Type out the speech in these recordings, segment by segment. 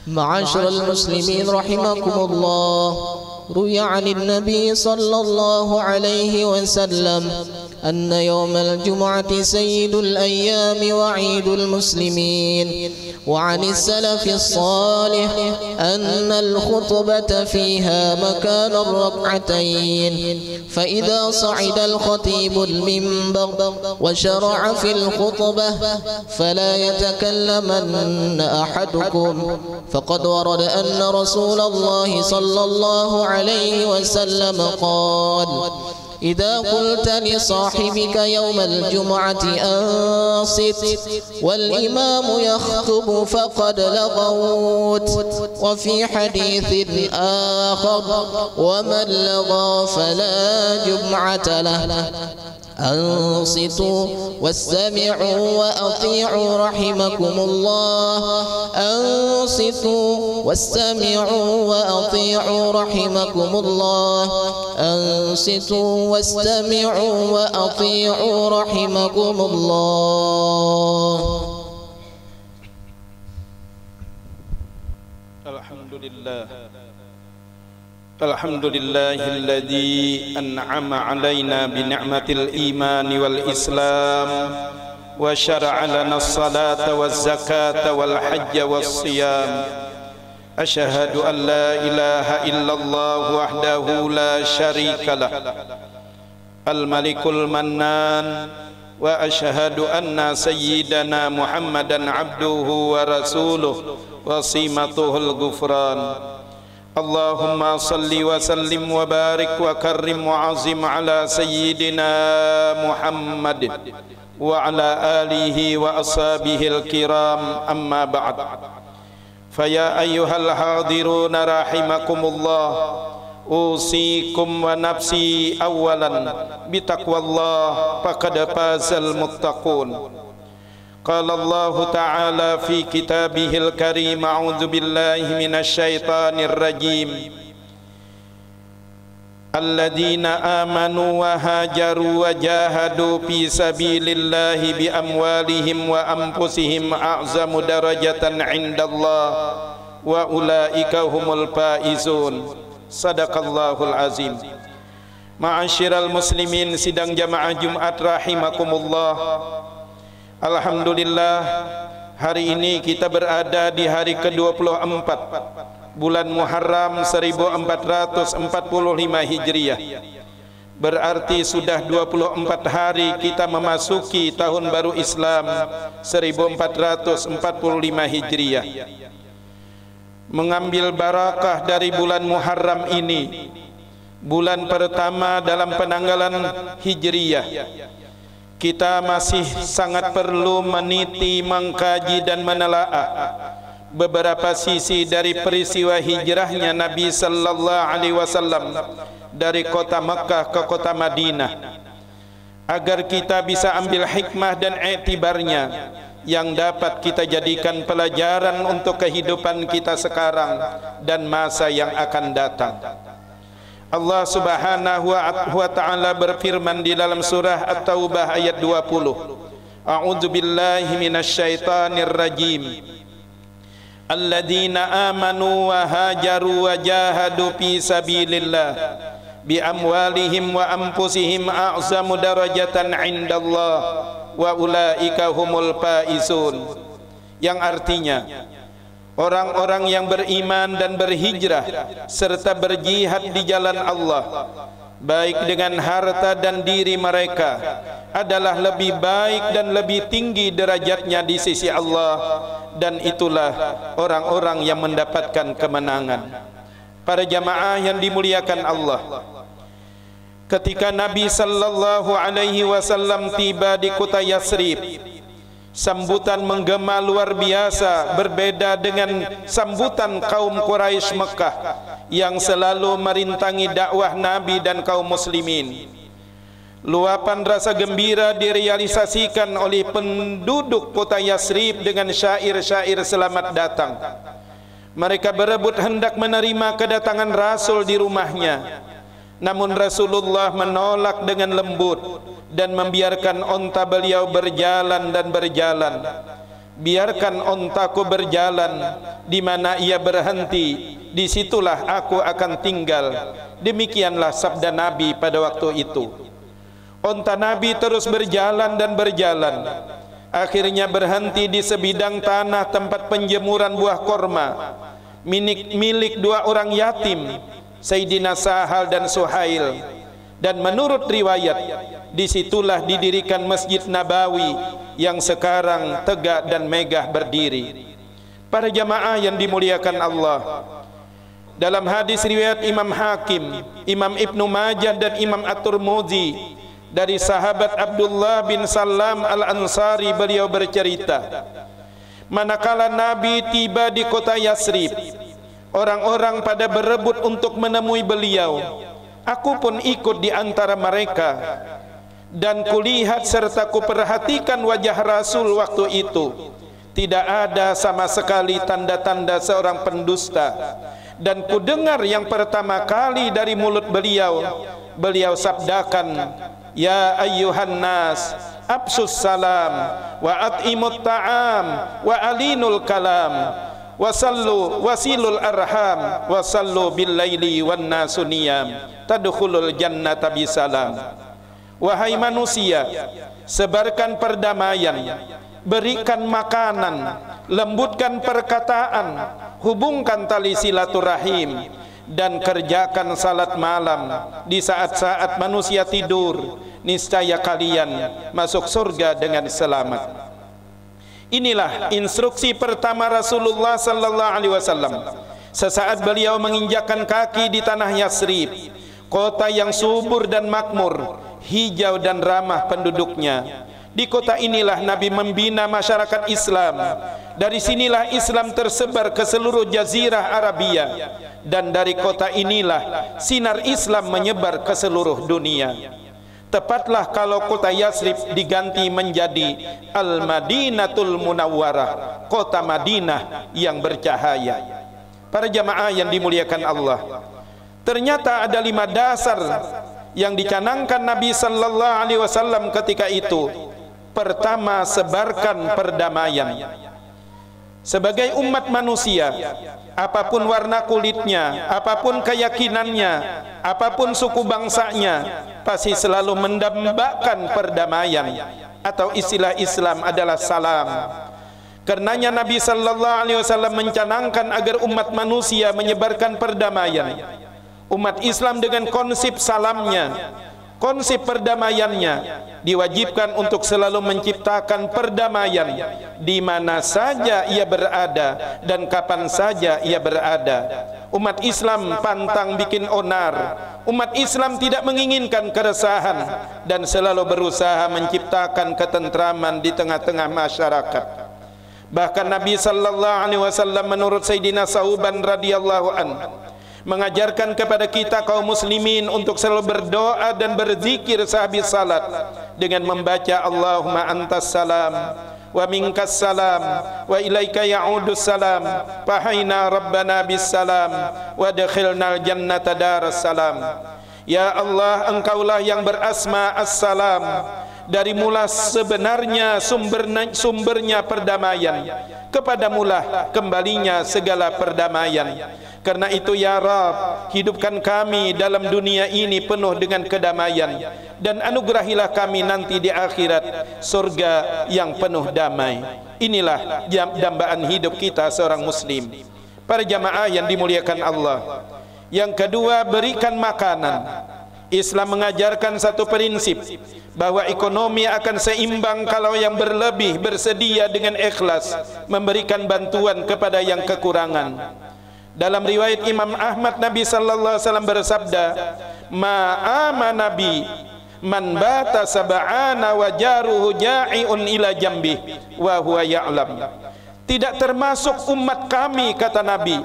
معاشر المسلمين رحمكم الله، روي عن النبي صلى الله عليه وسلم أن يوم الجمعة سيد الأيام وعيد المسلمين، وعن السلف الصالح أن الخطبة فيها مكان الركعتين، فإذا صعد الخطيب المنبر وشرع في الخطبة فلا يتكلمن أحدكم، فقد ورد أن رسول الله صلى الله عليه وسلم قال: إذا قلت لصاحبك يوم الجمعة أنصت والإمام يخطب فقد لغوت. وفي حديث آخر: ومن لغى فلا جمعة له. أنصتوا واستمعوا وأطيعوا رحمكم الله. أنصتوا واستمعوا وأطيعوا رحمكم الله. أنصتوا واستمعوا وأطيعوا رحمكم الله. الحمد لله الذي أنعم علينا بنعمة الإيمان والإسلام، وشرع لنا الصلاة والزكاة والحج والصيام. أشهد أن لا إله إلا الله وحده لا شريك له الملك المنان، وأشهد أن سيدنا محمدا عبده ورسوله وصيمته الغفران. اللهم صل وسلم وبارك وكرم وعظم على سيدنا محمد وعلى آله وأصحابه الكرام، أما بعد. فيا أيها الحاضرون رحمكم الله، أوصيكم ونفسي أولا بتقوى الله، فقد فاز المتقون. قال الله تعالى في كتابه الكريم: أعوذ بالله من الشيطان الرجيم. الذين آمنوا وهاجروا وجاهدوا في سبيل الله بأموالهم وأنفسهم أعظم درجة عند الله وأولئك هم الفائزون. صدق الله العظيم. Ma'asyiral muslimin sidang jamaah Jumat rahimakumullah. Alhamdulillah, hari ini kita berada di hari ke-24 bulan Muharram 1445 Hijriah. Berarti sudah 24 hari kita memasuki tahun baru Islam 1445 Hijriah. Mengambil barakah dari bulan Muharram ini, bulan pertama dalam penanggalan Hijriah, kita masih sangat perlu meniti, mengkaji dan menelaah beberapa sisi dari peristiwa hijrahnya Nabi sallallahu alaihi wasallam dari kota Makkah ke kota Madinah, agar kita bisa ambil hikmah dan iktibarnya yang dapat kita jadikan pelajaran untuk kehidupan kita sekarang dan masa yang akan datang. Allah Subhanahu wa ta'ala berfirman di dalam surah At-Taubah ayat 20. A'udzu billahi minasyaitonir rajim. Alladzina amanu wa hajaru wa jahadu fi sabilillah bi amwalihim wa anfusihim a'zamu darajatan 'indallah wa ulaika humul faizun. Yang artinya, orang-orang yang beriman dan berhijrah serta berjihad di jalan Allah, baik dengan harta dan diri mereka, adalah lebih baik dan lebih tinggi derajatnya di sisi Allah, dan itulah orang-orang yang mendapatkan kemenangan. Para jamaah yang dimuliakan Allah, ketika Nabi sallallahu alaihi wasallam tiba di kota Yasrib, sambutan menggema luar biasa, berbeda dengan sambutan kaum Quraisy Mekah yang selalu merintangi dakwah Nabi dan kaum muslimin. Luapan rasa gembira direalisasikan oleh penduduk kota Yasrib dengan syair-syair selamat datang. Mereka berebut hendak menerima kedatangan Rasul di rumahnya, namun Rasulullah menolak dengan lembut dan membiarkan onta beliau berjalan dan berjalan. biarkan ontaku berjalan, di mana ia berhenti, disitulah aku akan tinggal. Demikianlah sabda Nabi pada waktu itu. Onta Nabi terus berjalan dan berjalan, akhirnya berhenti di sebidang tanah tempat penjemuran buah korma milik dua orang yatim, Sayyidina Sahal dan Suhail. Dan menurut riwayat, disitulah didirikan Masjid Nabawi yang sekarang tegak dan megah berdiri. Para jamaah yang dimuliakan Allah, dalam hadis riwayat Imam Hakim, Imam Ibnu Majah dan Imam At-Tirmidzi dari sahabat Abdullah bin Salam Al-Ansari, beliau bercerita, manakala Nabi tiba di kota Yasrib, orang-orang pada berebut untuk menemui beliau. Aku pun ikut di antara mereka, dan kulihat serta kuperhatikan wajah Rasul waktu itu. Tidak ada sama sekali tanda-tanda seorang pendusta. Dan kudengar yang pertama kali dari mulut beliau, beliau sabdakan, ya ayyuhan nas, absus salam, wa at'imut ta'am, wa alinul kalam, wasallu wasilul arham, wasallu bil laili wan nasu niyam, tadkhulul jannata bisalam. Wahai manusia, sebarkan perdamaian, berikan makanan, lembutkan perkataan, hubungkan tali silaturahim, dan kerjakan salat malam di saat-saat manusia tidur. Niscaya kalian masuk surga dengan selamat. Inilah instruksi pertama Rasulullah sallallahu alaihi wasallam sesaat beliau menginjakkan kaki di tanah Yasrib, kota yang subur dan makmur, hijau dan ramah penduduknya. Di kota inilah Nabi membina masyarakat Islam. Dari sinilah Islam tersebar ke seluruh jazirah Arabia, dan dari kota inilah sinar Islam menyebar ke seluruh dunia. Tepatlah kalau kota Yasrib diganti menjadi Al-Madinatul Munawwarah, kota Madinah yang bercahaya. Para jamaah yang dimuliakan Allah, ternyata ada 5 dasar yang dicanangkan Nabi sallallahu alaihi wasallam ketika itu. Pertama, sebarkan perdamaian. Sebagai umat manusia, apapun warna kulitnya, apapun keyakinannya, apapun suku bangsanya, pasti selalu mendambakan perdamaian, atau istilah Islam adalah salam. Karenanya Nabi sallallahu alaihi wasallam mencanangkan agar umat manusia menyebarkan perdamaian. Umat Islam dengan konsep salamnya, konsep perdamaiannya, diwajibkan untuk selalu menciptakan perdamaian di mana saja ia berada dan kapan saja ia berada. Umat Islam pantang bikin onar. Umat Islam tidak menginginkan keresahan dan selalu berusaha menciptakan ketentraman di tengah-tengah masyarakat. Bahkan Nabi sallallahu alaihi wasallam menurut Sayyidina Sauban radhiyallahu an mengajarkan kepada kita kaum muslimin untuk selalu berdoa dan berzikir sehabis salat dengan membaca Allahumma antas salam wa minkas salam wa ilaika ya'udus salam fahaina rabbana bis salam wa adkhilnal jannata daras salam. Ya Allah, Engkaulah yang berasma as-salam, dari mula sebenarnya sumbernya perdamaian, kepadamulah kembalinya segala perdamaian. Karena itu ya Rabb, hidupkan kami dalam dunia ini penuh dengan kedamaian, dan anugerahilah kami nanti di akhirat surga yang penuh damai. Inilah dambaan hidup kita seorang muslim. Para jamaah yang dimuliakan Allah, yang kedua, berikan makanan. Islam mengajarkan satu prinsip, bahwa ekonomi akan seimbang kalau yang berlebih bersedia dengan ikhlas memberikan bantuan kepada yang kekurangan. Dalam riwayat Imam Ahmad, Nabi sallallahu alaihi wasallam bersabda, "Ma'ama Nabi man bata sab'ana wa jaruhu ja'iun ila jambi wa huwa ya'lam." Tidak termasuk umat kami, kata Nabi,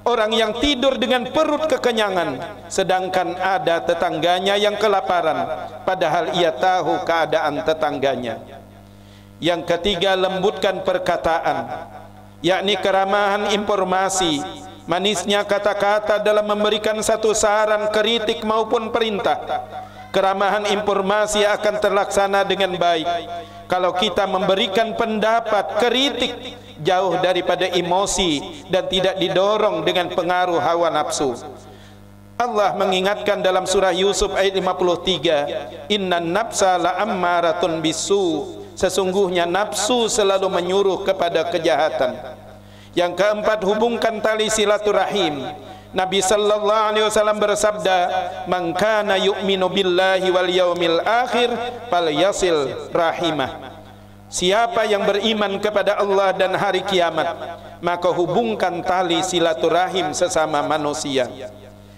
orang yang tidur dengan perut kekenyangan sedangkan ada tetangganya yang kelaparan, padahal ia tahu keadaan tetangganya. Yang ketiga, lembutkan perkataan, yakni keramahan informasi, manisnya kata-kata dalam memberikan satu saran, kritik maupun perintah. Keramahan informasi akan terlaksana dengan baik Kalau kita memberikan pendapat, kritik, jauh daripada emosi dan tidak didorong dengan pengaruh hawa nafsu. Allah mengingatkan dalam surah Yusuf ayat 53, innan nafsa la'ammaratun bisu, sesungguhnya nafsu selalu menyuruh kepada kejahatan. Yang keempat, hubungkan tali silaturahim. Nabi sallallahu alaihi wasallam bersabda, "Man kana yu'minu billahi wal yaumil akhir falyasil rahimah." Siapa yang beriman kepada Allah dan hari kiamat, maka hubungkan tali silaturahim sesama manusia.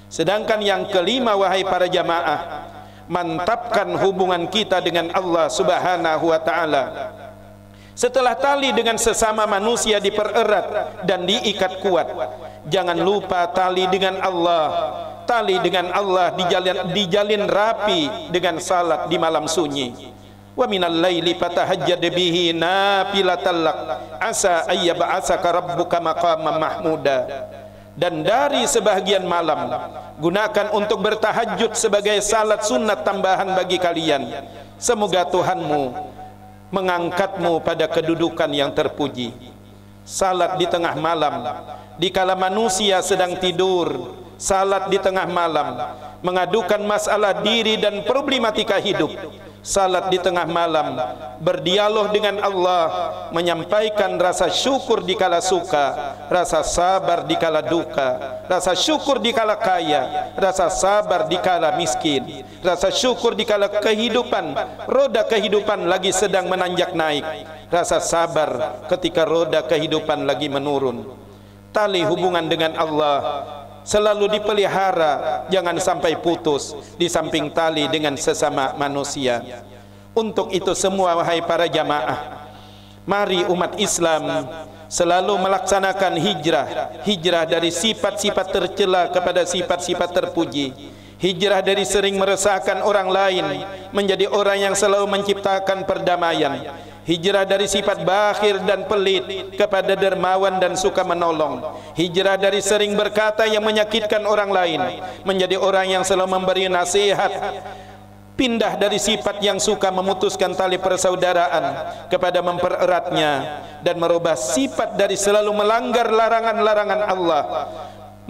Sedangkan yang kelima, wahai para jamaah, mantapkan hubungan kita dengan Allah Subhanahu wa taala. Setelah tali dengan sesama manusia dipererat dan diikat kuat, jangan lupa tali dengan Allah. Tali dengan Allah dijalin rapi dengan salat di malam sunyi. Wa minal laili fatahajjad bihi nafilatan lak asa ayyab'asaka rabbuka maqaman mahmuda. Dan dari sebahagian malam gunakan untuk bertahajud sebagai salat sunat tambahan bagi kalian. Semoga Tuhanmu mengangkatmu pada kedudukan yang terpuji. Salat di tengah malam, dikala manusia sedang tidur, salat di tengah malam, mengadukan masalah diri dan problematika hidup. Salat di tengah malam, berdialog dengan Allah, menyampaikan rasa syukur dikala suka, rasa sabar dikala duka, rasa syukur dikala kaya, rasa sabar dikala miskin, rasa syukur dikala kehidupan, roda kehidupan lagi sedang menanjak naik, rasa sabar ketika roda kehidupan lagi menurun. Tali hubungan dengan Allah selalu dipelihara, jangan sampai putus, di samping tali dengan sesama manusia. Untuk itu semua, wahai para jamaah, mari umat Islam selalu melaksanakan hijrah dari sifat-sifat tercela kepada sifat-sifat terpuji, hijrah dari sering meresahkan orang lain menjadi orang yang selalu menciptakan perdamaian, hijrah dari sifat bakhil dan pelit kepada dermawan dan suka menolong, hijrah dari sering berkata yang menyakitkan orang lain menjadi orang yang selalu memberi nasihat, pindah dari sifat yang suka memutuskan tali persaudaraan kepada mempereratnya, dan merubah sifat dari selalu melanggar larangan-larangan Allah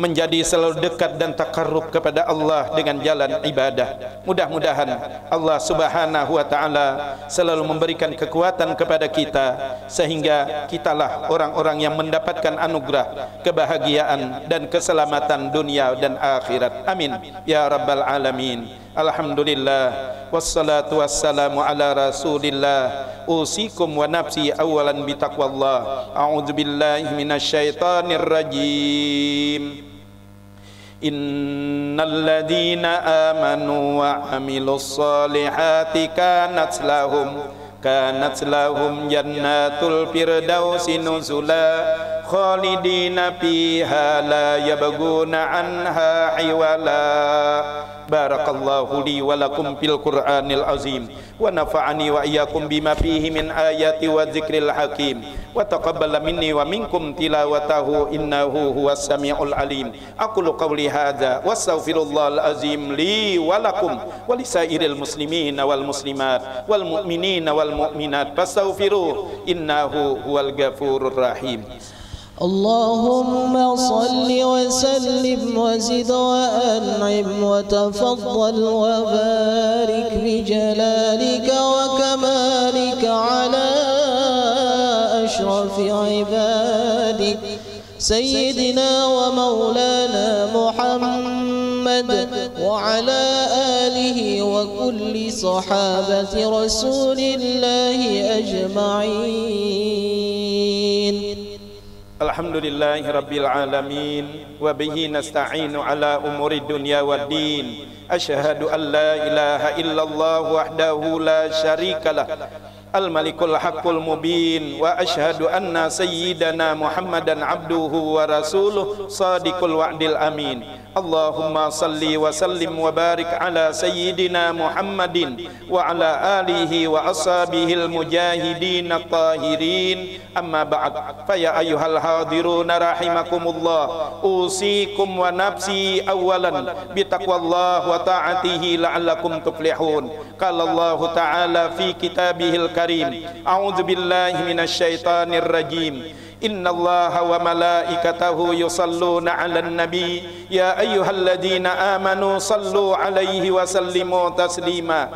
menjadi selalu dekat dan takarrub kepada Allah dengan jalan ibadah. Mudah-mudahan Allah Subhanahu wa taala selalu memberikan kekuatan kepada kita sehingga kitalah orang-orang yang mendapatkan anugerah kebahagiaan dan keselamatan dunia dan akhirat. Amin ya rabbal alamin. Alhamdulillah wassalatu wassalamu ala rasulillah. Usikum wa nafsi awalan bitaqwallah. A'udzubillahi minasyaitonir rajim. Innal ladzina amanu wa amilus solihati kanat lahum jannatul firdausi nuzula khalidina fiha la yabghuna anha hiwala. Barakallahu li wa lakum fil Qur'anil azim wa nafa'ani wa iyyakum bima fihi min ayati wa dzikril hakim wa taqabbala minni wa minkum tilawatahu innahu huwas samiul alim. Aqulu qawli hadza wastaghfirullahal azim li wa lakum wa lisairil muslimina wal muslimat wal mu'minina wal mu'minat fastaghfiruhu innahu huwal ghafurur rahim. اللهم صل وسلم وزد وأنعم وتفضل وبارك بجلالك وكمالك على أشرف عبادك سيدنا ومولانا محمد وعلى آله وكل صحابة رسول الله أجمعين. Alhamdulillahi rabbil alamin wa bihi nasta'inu ala umuri dunya waddin. Asyhadu an la ilaha illallah wahdahu la syarikalah al-malikul haqqul mubin wa asyhadu anna sayyidana Muhammadan abduhu wa rasuluh sadiqul wa'dil amin. Allahumma salli wa sallim wa barik ala sayyidina Muhammadin wa ala alihi wa ashabihil mujahidin at-tahirin. Amma ba'd, fa ya ayyuhal hadiruna rahimakumullah, usikum wa nafsi awalan bitaqwallah wa ta'atihi la'allakum tuflihun. Qala Allah ta'ala fi kitabihil karim, a'udzu billahi minasy syaithanir rajim. Inna Allaha wa malaikatahu yusalluna 'alan nabi ya ayyuhalladzina amanu sallu 'alaihi wa sallimu taslima.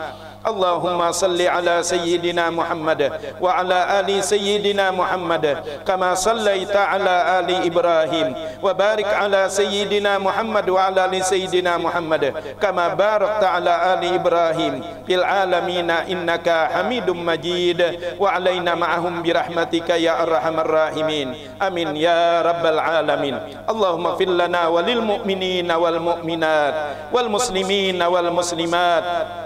Allahumma salli ala sayyidina Muhammad wa ala ali sayyidina Muhammad kama sallaita ala ali Ibrahim wa barik ala sayyidina Muhammad wa ala ali sayyidina Muhammad kama barakta ala ali Ibrahim fil alamin innaka Hamidum Majid wa alaina ma'ahum birahmatika ya arhamar rahimin. Amin ya rabbal alamin. Allahumma fil lana walil mu'minina wal mu'minat wal muslimina wal muslimat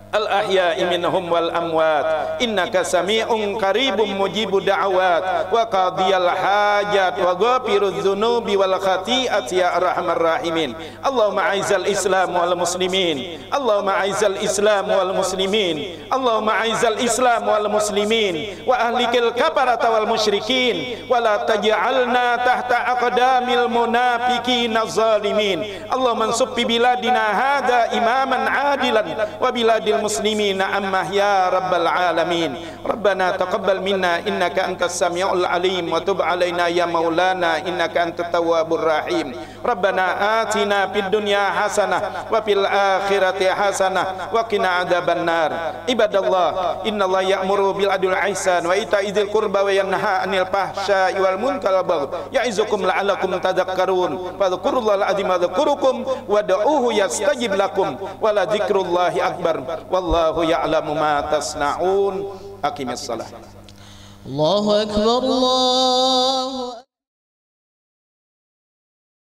al-ahya'i minhum wal amwat innaka sami'un qaribun mujibud da'awat wa qadiyal hajat wa ghafirudz dzunubi wal khati'ati ya arhamar rahimin. Allahumma a'izzal islam wal muslimin, Allahumma a'izzal islam wal muslimin, Allahumma a'izzal islam wal muslimin wa ahlikil kafarata wal musyrikin wa la taj'alna tahta aqdamil munafiqin az-zalimin. Allahumma ansub bi biladina hadha imaman adilan wa biladil muslimin ammah ya rabbal alamin. Rabbana taqabbal minna innaka antas samiul alim wa tub alaina ya maulana innaka antat tawwabur rahim. Rabbana atina fid dunya hasanah wa fil akhirati hasanah wa qina adzabannar. Ibadallah, innallaha ya'muru bil adli wal ihsan wa ita'i dzil qurba wa yanha 'anil fahsya'i wal munkari wal baghi ya'izukum la'allakum tadhakkarun. Fadhkurullahal azim wadhkurukum wad'uuhu yastajib lakum wa la dzikrullahi akbar. Wallahu ya'lamu ma tasna'un. Aqimis salah. Allahu akbar, Allah.